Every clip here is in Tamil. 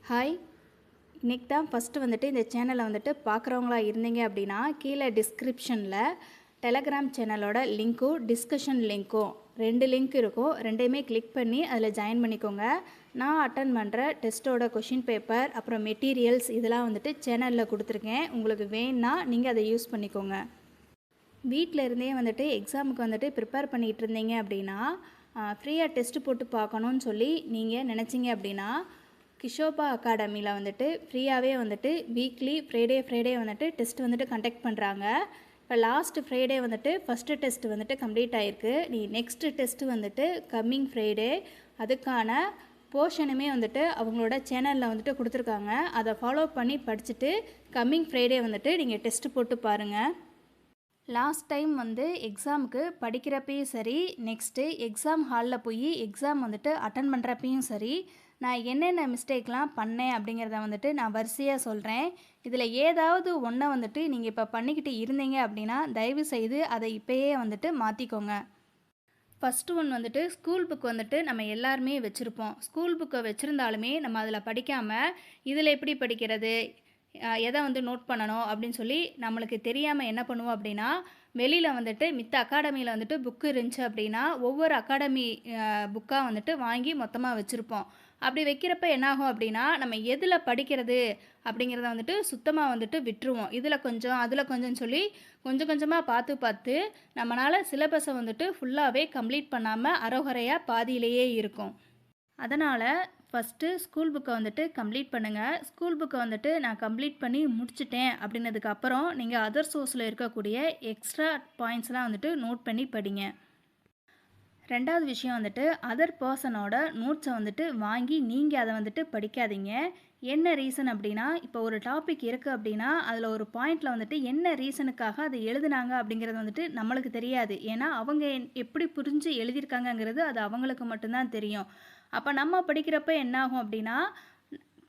ஹாய், இன்றைக்கி தான் ஃபஸ்ட்டு வந்துட்டு இந்த சேனலை வந்துட்டு பார்க்குறவங்களா இருந்தீங்க அப்படின்னா கீழே டிஸ்கிரிப்ஷனில் டெலகிராம் சேனலோட லிங்க்கும் டிஸ்கஷன் லிங்க்கும் 2 லிங்க் இருக்கும். ரெண்டையுமே கிளிக் பண்ணி அதில் ஜாயின் பண்ணிக்கோங்க. நான் அட்டன் பண்ணுற டெஸ்ட்டோட கொஷின் பேப்பர் அப்புறம் மெட்டீரியல்ஸ் இதெல்லாம் வந்துட்டு சேனலில் கொடுத்துருக்கேன். உங்களுக்கு வேணுன்னா நீங்கள் அதை யூஸ் பண்ணிக்கோங்க. வீட்டில் இருந்தே வந்துட்டு எக்ஸாமுக்கு வந்துட்டு ப்ரிப்பேர் பண்ணிகிட்டு இருந்தீங்க அப்படின்னா ஃப்ரீயாக டெஸ்ட்டு போட்டு பார்க்கணுன்னு சொல்லி நீங்கள் நினச்சிங்க அப்படின்னா கிஷோபா அகாடமியில் வந்துட்டு ஃப்ரீயாகவே வந்துட்டு வீக்லி ஃப்ரைடே வந்துட்டு டெஸ்ட் வந்துட்டு கண்டக்ட் பண்ணுறாங்க. இப்போ லாஸ்ட் ஃப்ரைடே வந்துட்டு ஃபஸ்ட்டு டெஸ்ட் வந்துட்டு கம்ப்ளீட் ஆகிருக்கு. நெக்ஸ்ட்டு டெஸ்ட்டு வந்துட்டு கம்மிங் ஃப்ரைடே அதுக்கான போர்ஷனுமே வந்துட்டு அவங்களோட சேனலில் வந்துட்டு கொடுத்துருக்காங்க. அதை ஃபாலோ பண்ணி படிச்சுட்டு கம்மிங் ஃப்ரைடே வந்துட்டு நீங்கள் டெஸ்ட்டு போட்டு பாருங்கள். லாஸ்ட் டைம் வந்து எக்ஸாமுக்கு படிக்கிறப்பையும் சரி, நெக்ஸ்ட்டு எக்ஸாம் ஹாலில் போய் எக்ஸாம் வந்துட்டு அட்டன் பண்ணுறப்பையும் சரி, நான் என்னென்ன மிஸ்டேக்லாம் பண்ணேன் அப்படிங்கிறத வந்துட்டு நான் வரிசையாக சொல்கிறேன். இதில் ஏதாவது ஒன்றை வந்துட்டு நீங்கள் இப்போ பண்ணிக்கிட்டு இருந்தீங்க அப்படின்னா தயவு செய்து அதை இப்போயே வந்துட்டு மாற்றிக்கோங்க. ஃபஸ்ட்டு ஒன் வந்துட்டு ஸ்கூல் புக் வந்துட்டு நம்ம எல்லாருமே வச்சுருப்போம். ஸ்கூல் புக்கை வச்சுருந்தாலுமே நம்ம அதில் படிக்காமல் இதில் எப்படி படிக்கிறது, எதை வந்து நோட் பண்ணணும் அப்படின்னு சொல்லி நம்மளுக்கு தெரியாமல் என்ன பண்ணுவோம் அப்படின்னா, வெளியில் வந்துட்டு மித்த அகாடமியில் வந்துட்டு புக்கு இருந்துச்சு அப்படின்னா ஒவ்வொரு அகாடமி புக்காக வந்துட்டு வாங்கி மொத்தமாக வச்சுருப்போம். அப்படி வைக்கிறப்ப என்னாகும் அப்படின்னா, நம்ம எதில் படிக்கிறது அப்படிங்கிறத வந்துட்டு சுத்தமாக வந்துட்டு விட்டுருவோம். இதில் கொஞ்சம் அதில் கொஞ்சம்னு சொல்லி கொஞ்சம் கொஞ்சமாக பார்த்து நம்மளால் சிலபஸை வந்துட்டு ஃபுல்லாகவே கம்ப்ளீட் பண்ணாமல் அரைகுறையாக பாதியிலேயே இருக்கும். அதனால் ஃபஸ்ட்டு ஸ்கூல் புக்கை வந்துட்டு கம்ப்ளீட் பண்ணுங்கள். ஸ்கூல் புக்கை வந்துட்டு நான் கம்ப்ளீட் பண்ணி முடிச்சிட்டேன் அப்படின்னதுக்கப்புறம் நீங்கள் அதர் சோர்ஸில் இருக்கக்கூடிய எக்ஸ்ட்ரா பாயிண்ட்ஸ்லாம் வந்துட்டு நோட் பண்ணி படிங்க. ரெண்டாவது விஷயம் வந்துட்டு அதர் பர்சனோட நோட்ஸை வந்துட்டு வாங்கி நீங்கள் அதை வந்துட்டு படிக்காதீங்க. என்ன ரீசன் அப்படின்னா, இப்போ ஒரு டாபிக் இருக்குது அப்படின்னா அதில் ஒரு பாயிண்டில் வந்துட்டு என்ன ரீசனுக்காக அதை எழுதுனாங்க அப்படிங்கிறது வந்துட்டு நம்மளுக்கு தெரியாது. ஏன்னா அவங்க எப்படி புரிஞ்சு எழுதியிருக்காங்கங்கிறது அது அவங்களுக்கு மட்டும்தான் தெரியும். அப்போ நம்ம படிக்கிறப்ப என்னாகும் அப்படின்னா,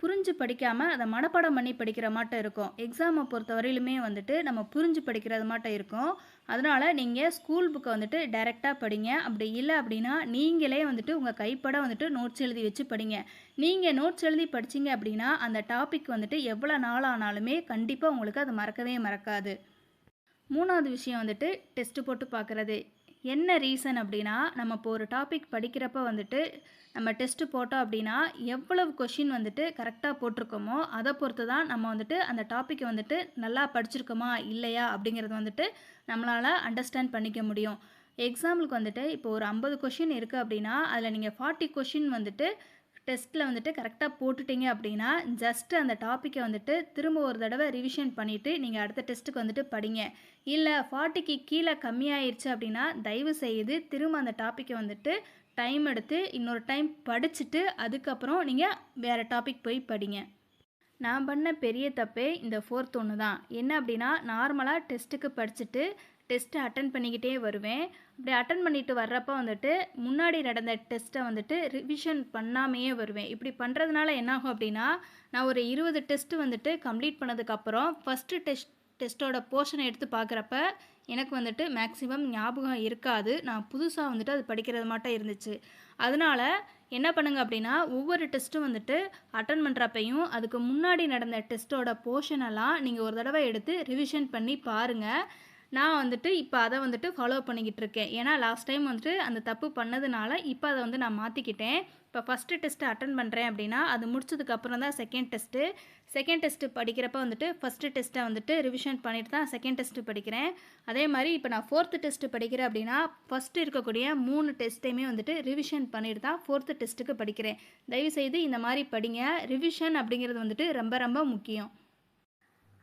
புரிஞ்சு படிக்காமல் அதை மனப்பாடம் பண்ணி படிக்கிற மாட்டம் இருக்கும். எக்ஸாமை பொறுத்த வரையிலுமே வந்துட்டு நம்ம புரிஞ்சு படிக்கிறது மாட்டம் இருக்கும். அதனால் நீங்கள் ஸ்கூல் புக்கை வந்துட்டு டைரெக்டாக படிங்க. அப்படி இல்லை அப்படின்னா நீங்களே வந்துட்டு உங்கள் கைப்பட வந்துட்டு நோட்ஸ் எழுதி வச்சு படிங்க. நீங்கள் நோட்ஸ் எழுதி படிச்சிங்க அப்படின்னா அந்த டாபிக் வந்துட்டு எவ்வளோ நாள் ஆனாலுமே கண்டிப்பாக உங்களுக்கு அது மறக்கவே மறக்காது. மூணாவது விஷயம் வந்துட்டு டெஸ்ட்டு போட்டு பார்க்குறது. என்ன ரீசன் அப்படின்னா, நம்ம இப்போ ஒரு டாபிக் படிக்கிறப்ப வந்துட்டு நம்ம டெஸ்ட்டு போட்டோம் அப்படின்னா எவ்வளவு கொஷின் வந்துட்டு கரெக்டாக போட்டிருக்கோமோ அதை பொறுத்து தான் நம்ம வந்துட்டு அந்த டாப்பிக்கை வந்துட்டு நல்லா படிச்சிருக்கோமா இல்லையா அப்படிங்கிறது வந்துட்டு நம்மளால் அண்டர்ஸ்டாண்ட் பண்ணிக்க முடியும். எக்ஸாம்பிளுக்கு வந்துட்டு இப்போ ஒரு 50 கொஷின் இருக்குது அப்படின்னா அதில் நீங்கள் 40 கொஷின் வந்துட்டு டெஸ்ட்டில் வந்துட்டு கரெக்டாக போட்டுட்டீங்க அப்படின்னா ஜஸ்ட்டு அந்த டாப்பிக்கை வந்துட்டு திரும்ப ஒரு தடவை ரிவிஷன் பண்ணிவிட்டு நீங்கள் அடுத்த டெஸ்ட்டுக்கு வந்துட்டு படிங்க. இல்லை 40க்கு கீழே கம்மியாயிருச்சு அப்படின்னா தயவு செய்து திரும்ப அந்த டாப்பிக்கை வந்துட்டு டைம் எடுத்து இன்னொரு டைம் படிச்சுட்டு அதுக்கப்புறம் நீங்கள் வேறு டாபிக் போய் படிங்க. நான் பண்ண பெரிய தப்பே இந்த 4th ஒன்று தான். என்ன அப்படின்னா, நார்மலாக டெஸ்ட்டுக்கு படிச்சுட்டு டெஸ்ட்டை அட்டன் பண்ணிக்கிட்டே வருவேன். அப்படி அட்டன் பண்ணிட்டு வர்றப்போ வந்துட்டு முன்னாடி நடந்த டெஸ்ட்டை வந்துட்டு ரிவிஷன் பண்ணாமையே வருவேன். இப்படி பண்ணுறதுனால என்னாகும் அப்படின்னா, நான் ஒரு 20 டெஸ்ட்டு வந்துட்டு கம்ப்ளீட் பண்ணதுக்கப்புறம் ஃபஸ்ட்டு டெஸ்ட்டோட போர்ஷனை எடுத்து பார்க்குறப்ப எனக்கு வந்துட்டு மேக்ஸிமம் ஞாபகம் இருக்காது. நான் புதுசாக வந்துட்டு அது படிக்கிறது மாட்டம் இருந்துச்சு. அதனால் என்ன பண்ணுங்க அப்படின்னா, ஒவ்வொரு டெஸ்ட்டும் வந்துட்டு அட்டன் பண்ணுறப்பையும் அதுக்கு முன்னாடி நடந்த டெஸ்ட்டோட போர்ஷனெல்லாம் நீங்கள் ஒரு தடவை எடுத்து ரிவிஷன் பண்ணி பாருங்கள். நான் வந்துட்டு இப்போ அதை வந்துட்டு ஃபாலோ பண்ணிக்கிட்டு இருக்கேன். ஏன்னா லாஸ்ட் டைம் வந்துட்டு அந்த தப்பு பண்ணதுனால இப்போ அதை வந்து நான் மாற்றிக்கிட்டேன். இப்போ ஃபஸ்ட்டு டெஸ்ட்டு அட்டன் பண்ணுறேன் அப்படின்னா அது முடிச்சதுக்கப்புறம் தான் செகண்ட் டெஸ்ட்டு படிக்கிறப்ப வந்துட்டு ஃபஸ்ட்டு டெஸ்ட்டை வந்துட்டு ரிவிஷன் பண்ணிட்டு தான் செகண்ட் டெஸ்ட்டு படிக்கிறேன். அதே மாதிரி இப்போ நான் 4th டெஸ்ட்டு படிக்கிறேன் அப்படின்னா ஃபஸ்ட்டு இருக்கக்கூடிய 3 டெஸ்ட்டையுமே வந்துட்டு ரிவிஷன் பண்ணிட்டு தான் 4th டெஸ்ட்டுக்கு படிக்கிறேன். தயவுசெய்து இந்த மாதிரி படிங்க. ரிவிஷன் அப்படிங்கிறது வந்துட்டு ரொம்ப ரொம்ப முக்கியம்.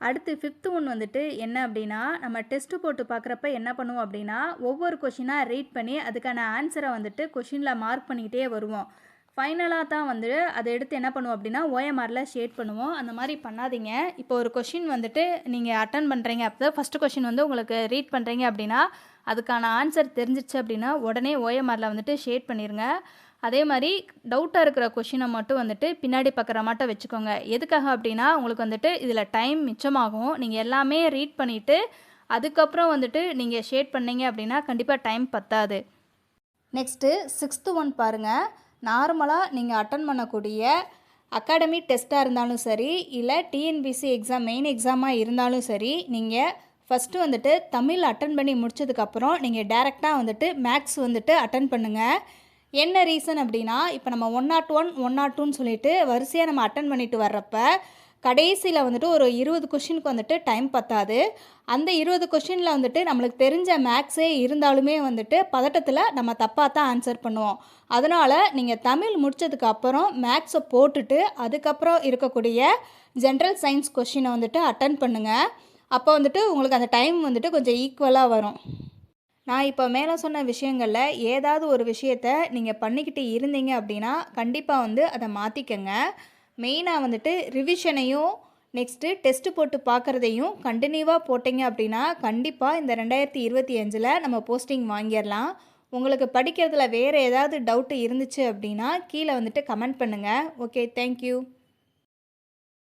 அடுத்து 5th ஒன் வந்துட்டு என்ன அப்படின்னா, நம்ம டெஸ்ட்டு போட்டு பார்க்குறப்ப என்ன பண்ணுவோம் அப்படின்னா, ஒவ்வொரு கொஷினாக ரீட் பண்ணி அதுக்கான ஆன்சரை வந்துட்டு கொஷினில் மார்க் பண்ணிக்கிட்டே வருவோம். ஃபைனலாக தான் வந்து அதை எடுத்து என்ன பண்ணுவோம் அப்படின்னா ஓஎம்ஆரில் ஷேட் பண்ணுவோம். அந்த மாதிரி பண்ணாதீங்க. இப்போ ஒரு கொஷின் வந்துட்டு நீங்கள் அட்டன் பண்ணுறீங்க அப்போ ஃபஸ்ட்டு கொஷின் வந்து உங்களுக்கு ரீட் பண்ணுறீங்க அப்படின்னா அதுக்கான ஆன்சர் தெரிஞ்சிச்சு அப்படின்னா உடனே ஓஎம்ஆரில் வந்துட்டு ஷேட் பண்ணிடுங்க. அதே மாதிரி டவுட்டாக இருக்கிற கொஷினை மட்டும் வந்துட்டு பின்னாடி பார்க்குற மாட்டம் வச்சுக்கோங்க. எதுக்காக அப்படின்னா உங்களுக்கு வந்துட்டு இதில் டைம் மிச்சமாகும். நீங்கள் எல்லாமே ரீட் பண்ணிவிட்டு அதுக்கப்புறம் வந்துட்டு நீங்கள் ஷேட் பண்ணீங்க அப்படின்னா கண்டிப்பாக டைம் பத்தாது. நெக்ஸ்ட்டு 6th ஒன் பாருங்கள். நார்மலாக நீங்கள் அட்டன் பண்ணக்கூடிய அகாடமி டெஸ்ட்டாக இருந்தாலும் சரி, இல்லை டிஎன்பிசி எக்ஸாம் மெயின் எக்ஸாமாக இருந்தாலும் சரி, நீங்கள் ஃபஸ்ட்டு வந்துட்டு தமிழ் அட்டன் பண்ணி முடிச்சதுக்கப்புறம் நீங்கள் டேரெக்டாக வந்துட்டு மேக்ஸ் வந்துட்டு அட்டன் பண்ணுங்கள். என்ன ரீசன் அப்படின்னா, இப்போ நம்ம 101, 102ன்னு சொல்லிட்டு வரிசையாக நம்ம அட்டன் பண்ணிட்டு வர்றப்ப கடைசியில் வந்துட்டு ஒரு 20 கொஷினுக்கு வந்துட்டு டைம் பத்தாது. அந்த 20 கொஷினில் வந்துட்டு நம்மளுக்கு தெரிஞ்ச மேக்ஸே இருந்தாலுமே வந்துட்டு பதட்டத்தில் நம்ம தப்பாக தான் ஆன்சர் பண்ணுவோம். அதனால் நீங்கள் தமிழ் முடித்ததுக்கு அப்புறம் மேக்ஸை போட்டுட்டு அதுக்கப்புறம் இருக்கக்கூடிய ஜென்ரல் சயின்ஸ் கொஷினை வந்துட்டு அட்டன் பண்ணுங்கள். அப்போ வந்துட்டு உங்களுக்கு அந்த டைம் வந்துட்டு கொஞ்சம் ஈக்குவலாக வரும். நான் இப்போ மேலே சொன்ன விஷயங்களில் ஏதாவது ஒரு விஷயத்தை நீங்கள் பண்ணிக்கிட்டு இருந்தீங்க அப்படின்னா கண்டிப்பாக வந்து அதை மாற்றிக்கங்க. மெயினாக வந்துட்டு ரிவிஷனையும் நெக்ஸ்ட்டு டெஸ்ட்டு போட்டு பார்க்குறதையும் கண்டினியூவாக போட்டிங்க அப்படின்னா கண்டிப்பாக இந்த 2025 நம்ம போஸ்டிங் வாங்கிடலாம். உங்களுக்கு படிக்கிறதுல வேறு ஏதாவது டவுட்டு இருந்துச்சு அப்படின்னா கீழே வந்துட்டு கமெண்ட் பண்ணுங்கள். Okay, thank you.